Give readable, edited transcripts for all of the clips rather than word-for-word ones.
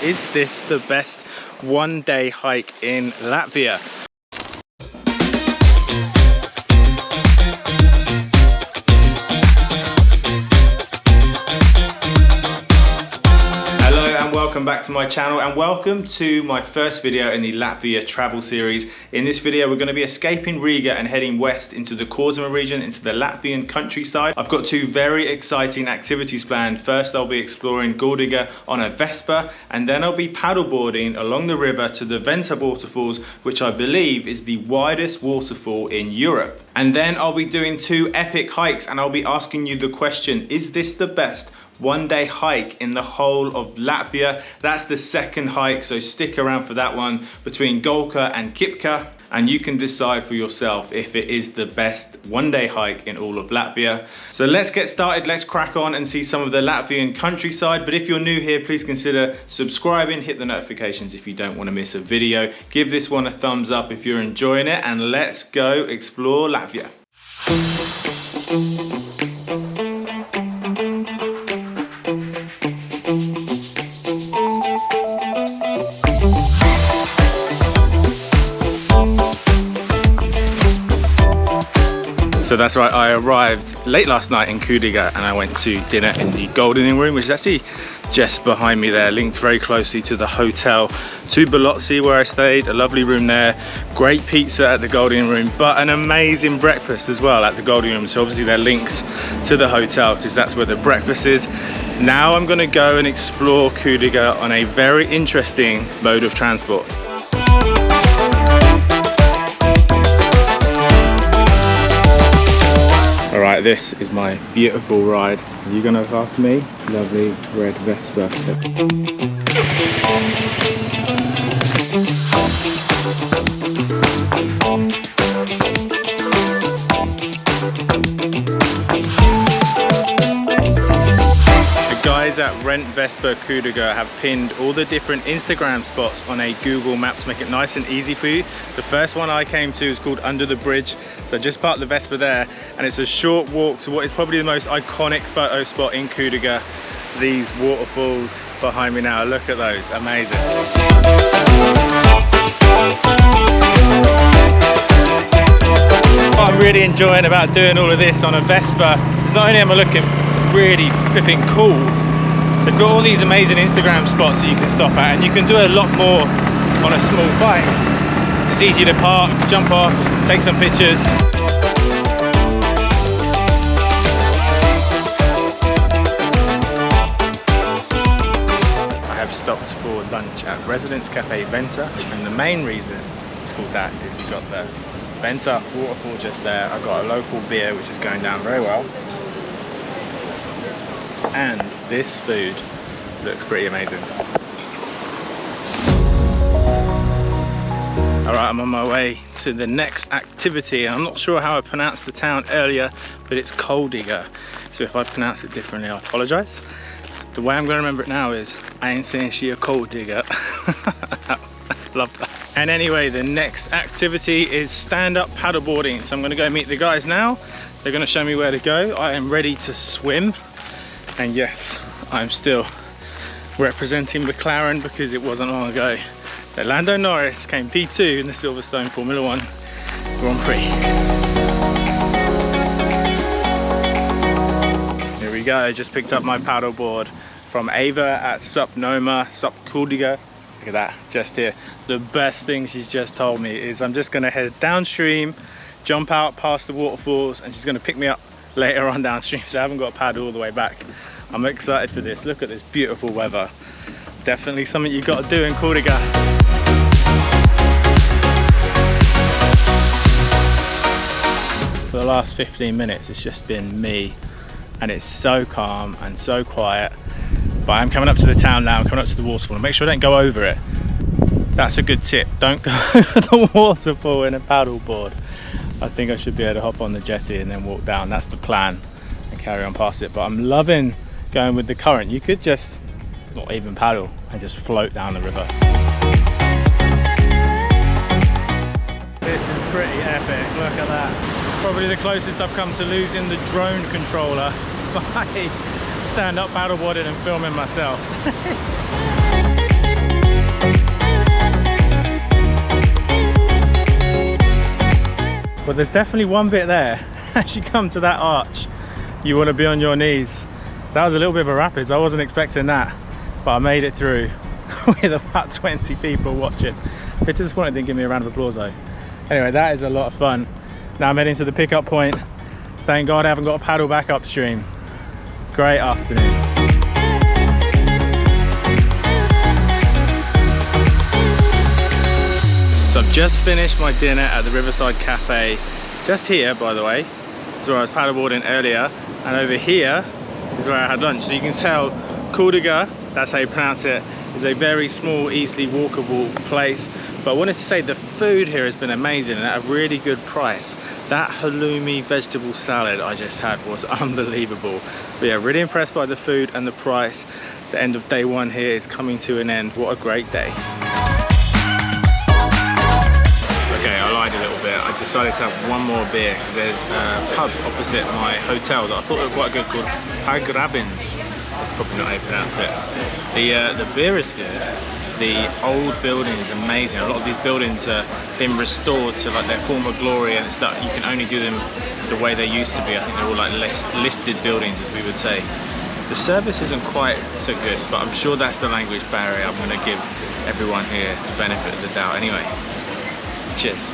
Is this the best one-day hike in Latvia? Welcome back to my channel and welcome to my first video in the Latvia travel series. In this video we're going to be escaping Riga and heading west into the Kuldiga region, into the Latvian countryside. I've got two very exciting activities planned. First I'll be exploring Kuldiga on a vesper, and then I'll be paddleboarding along the river to the Ventas waterfalls, which I believe is the widest waterfall in Europe. And then I'll be doing two epic hikes and I'll be asking you the question, is this the best one-day hike in the whole of Latvia? That's the second hike, so stick around for that one, between Gulfport and Kipka, and you can decide for yourself if it is the best one-day hike in all of Latvia. So let's get started, let's crack on and see some of the Latvian countryside. But if you're new here, please consider subscribing, hit the notifications if you don't want to miss a video. Give this one a thumbs up if you're enjoying it, and let's go explore Latvia. So that's right, I arrived late last night in Kuldiga and I went to dinner in the Golden Room, which is actually just behind me there, linked very closely to the hotel TUPELO where I stayed. A lovely room there, great pizza at the Golden Room, but an amazing breakfast as well at the Golden Room. So obviously they're linked to the hotel because that's where the breakfast is. Now I'm going to go and explore Kuldiga on a very interesting mode of transport. Alright, this is my beautiful ride. Are you gonna look after me? Lovely red vesper. Guys at Rent Vesper Kuldiga have pinned all the different Instagram spots on a Google map to make it nice and easy for you. The first one I came to is called Under the Bridge, so just parked the Vesper there, and it's a short walk to what is probably the most iconic photo spot in Kuldiga. These waterfalls behind me now, look at those, amazing. What I'm really enjoying about doing all of this on a Vespa is not only am I looking really flipping cool, they've got all these amazing Instagram spots that you can stop at, and you can do a lot more on a small bike. It's easy to park, jump off, take some pictures. I have stopped for lunch at Riverside Cafe Ventas, and the main reason it's called that is you've got the Ventas waterfall just there. I've got a local beer which is going down very well. And this food looks pretty amazing. Alright, I'm on my way to the next activity. I'm not sure how I pronounced the town earlier, but it's Kuldiga. So if I pronounce it differently, I apologise. The way I'm going to remember it now is, I ain't saying she a coal digger. Love that. And anyway, the next activity is stand-up paddleboarding. So I'm going to go meet the guys now. They're going to show me where to go. I am ready to swim. And yes, I'm still representing McLaren because it wasn't long ago that Lando Norris came P2 in the Silverstone Formula 1 Grand Prix. Here we go, just picked up my paddleboard from Ava at Sup Noma, Sup Kuldiga. Look at that, just here. The best thing she's just told me is I'm just gonna head downstream, jump out past the waterfalls, and she's gonna pick me up later on downstream, so I haven't got to paddle all the way back. I'm excited for this. Look at this beautiful weather. Definitely something you've got to do in Kuldiga. For the last 15 minutes it's just been me, and it's so calm and so quiet. But I'm coming up to the town now, I'm coming up to the waterfall, and make sure I don't go over it. That's a good tip, don't go over the waterfall in a paddleboard. I think I should be able to hop on the jetty and then walk down. That's the plan, and carry on past it. But I'm loving going with the current. You could just not even paddle and just float down the river. This is pretty epic, look at that. Probably the closest I've come to losing the drone controller by stand-up paddleboarding and filming myself. but there's definitely one bit there. As you come to that arch, you want to be on your knees. That was a little bit of a rapids. I wasn't expecting that, but I made it through with about 20 people watching. If it's disappointing, then give me a round of applause though. Anyway, that is a lot of fun. Now I'm heading to the pickup point. Thank God I haven't got to paddle back upstream. Great afternoon. So I've just finished my dinner at the Riverside Cafe. Just here, by the way, is where I was paddleboarding earlier. And over here is where I had lunch. So you can tell Kuldiga, that's how you pronounce it, is a very small, easily walkable place. But I wanted to say the food here has been amazing and at a really good price. That halloumi vegetable salad I just had was unbelievable. But yeah, really impressed by the food and the price. The end of day one here is coming to an end. What a great day. Okay, I lied a little bit. I decided to have one more beer because there's a pub opposite my hotel that I thought was quite good called Pagrabins. That's probably not how you pronounce it. The beer is good. The old building is amazing. A lot of these buildings are being restored to like their former glory and stuff. You can only do them the way they used to be. I think they're all like listed buildings, as we would say. The service isn't quite so good, but I'm sure that's the language barrier. I'm going to give everyone here the benefit of the doubt anyway. Cheers.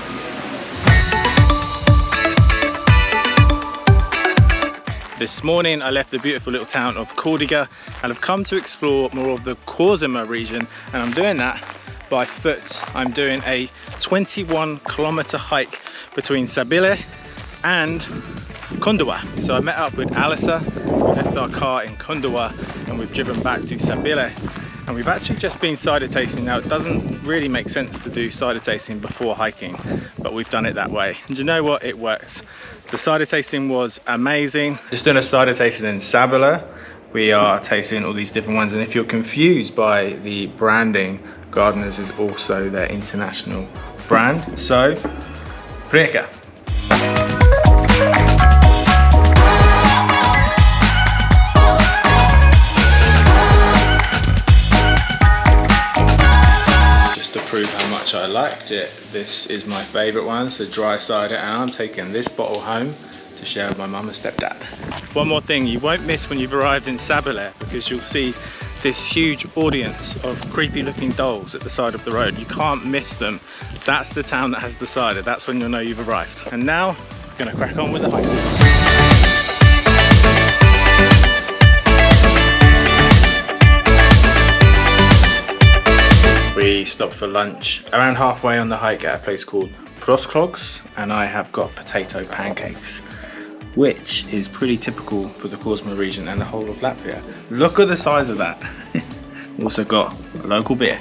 This morning I left the beautiful little town of Kuldiga and I've come to explore more of the Korsima region, and I'm doing that by foot. I'm doing a 21-kilometer hike between Sabile and Kondowa. So I met up with Alisa, we left our car in Kondowa and we've driven back to Sabile. And we've actually just been cider tasting. Now it doesn't really make sense to do cider tasting before hiking, but we've done it that way. And you know what? It works. The cider tasting was amazing. Just doing a cider tasting in Sabile. We are tasting all these different ones. And if you're confused by the branding, Gardeners is also their international brand. So, Preka. Prove how much I liked it. This is my favourite one, it's a dry cider, and I'm taking this bottle home to share with my mum and stepdad. One more thing you won't miss when you've arrived in Sabile, because you'll see this huge audience of creepy looking dolls at the side of the road. You can't miss them. That's the town that has the cider. That's when you'll know you've arrived. And now we're going to crack on with the hike. We stopped for lunch around halfway on the hike at a place called Proskrogs, and I have got potato pancakes, which is pretty typical for the Korsima region and the whole of Latvia. Look at the size of that. Also got a local beer.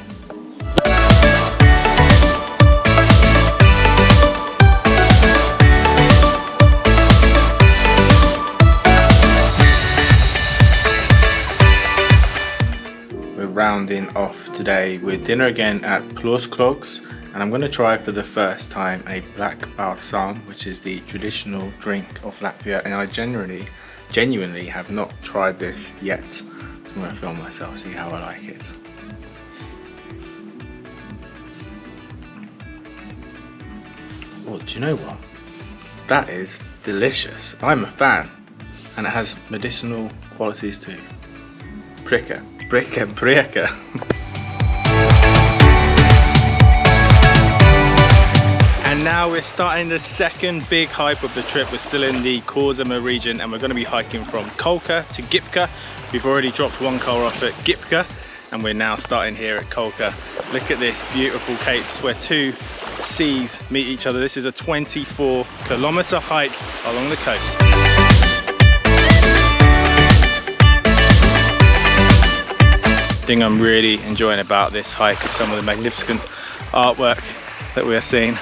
Rounding off today with dinner again at Proskrogs, and I'm going to try for the first time a black balsam, which is the traditional drink of Latvia, and I genuinely have not tried this yet. So I'm going to film myself, see how I like it. Oh, do you know what? That is delicious. I'm a fan, and it has medicinal qualities too. Preka. Preka. And now we're starting the second big hike of the trip. We're still in the Korsima region and we're going to be hiking from Kolka to Gipka. We've already dropped one car off at Gipka and we're now starting here at Kolka. Look at this beautiful cape where two seas meet each other. This is a 24-kilometer hike along the coast. The thing I'm really enjoying about this hike is some of the magnificent artwork that we are seeing.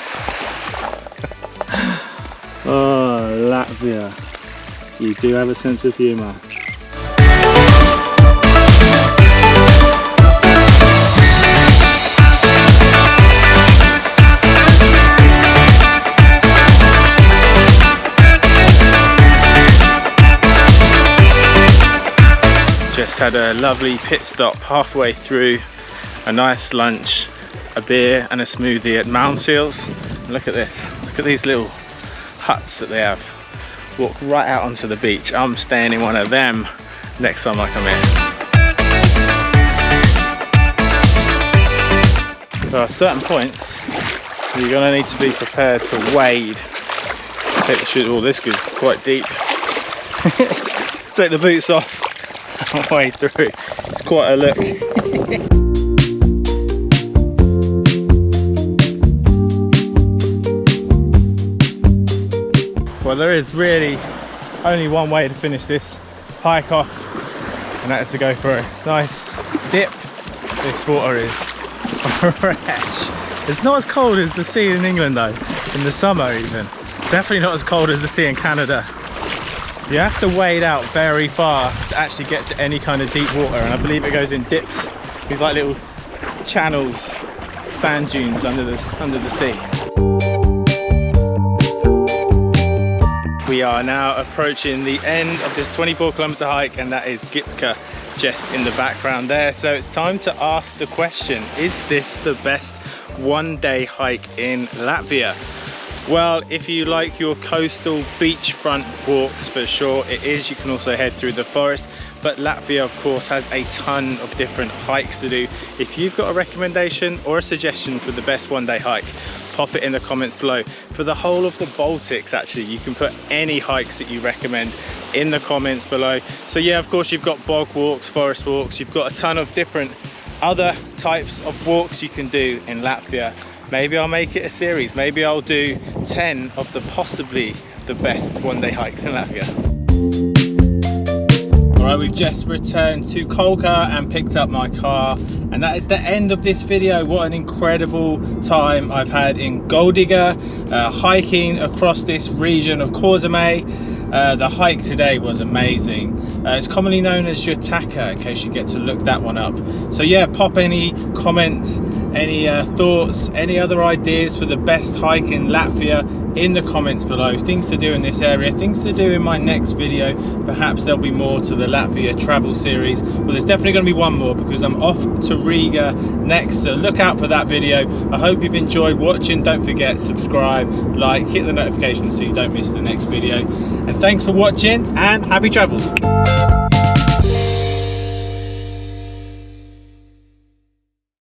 Oh, Latvia. You do have a sense of humour. Just had a lovely pit stop halfway through, a nice lunch, a beer and a smoothie at Mount Seals. Look at this, look at these little huts that they have. Walk right out onto the beach. I'm staying in one of them next time I come in. There are certain points you're gonna need to be prepared to wade. Oh, this goes quite deep. Take the boots off and wade through. It's quite a look. Well, there is really only one way to finish this hike off, and that is to go for a nice dip. This water is fresh. It's not as cold as the sea in England though, in the summer even. Definitely not as cold as the sea in Canada. You have to wade out very far to actually get to any kind of deep water, and I believe it goes in dips. These like little channels, sand dunes under the sea. We are now approaching the end of this 24-kilometer hike, and that is Gipka just in the background there. So it's time to ask the question, is this the best one-day hike in Latvia? Well, if you like your coastal beachfront walks, for sure it is. You can also head through the forest, but Latvia of course has a ton of different hikes to do. If you've got a recommendation or a suggestion for the best one-day hike, pop it in the comments below. For the whole of the Baltics actually, you can put any hikes that you recommend in the comments below. So yeah, of course you've got bog walks, forest walks, you've got a ton of different other types of walks you can do in Latvia. Maybe I'll make it a series. Maybe I'll do 10 of the possibly the best one-day hikes in Latvia. All right, we've just returned to Kuldiga and picked up my car, and that is the end of this video. What an incredible time I've had in Kuldiga, hiking across this region of Kurzeme. The hike today was amazing. It's commonly known as Jutaka, in case you get to look that one up. So yeah, pop any comments, any thoughts, any other ideas for the best hike in Latvia in the comments below. Things to do in this area, things to do in my next video. Perhaps there'll be more to the Latvia travel series. Well, there's definitely going to be one more because I'm off to Riga next, so look out for that video. I hope you've enjoyed watching. Don't forget, subscribe, like, hit the notifications so you don't miss the next video. And thanks for watching, and happy travels.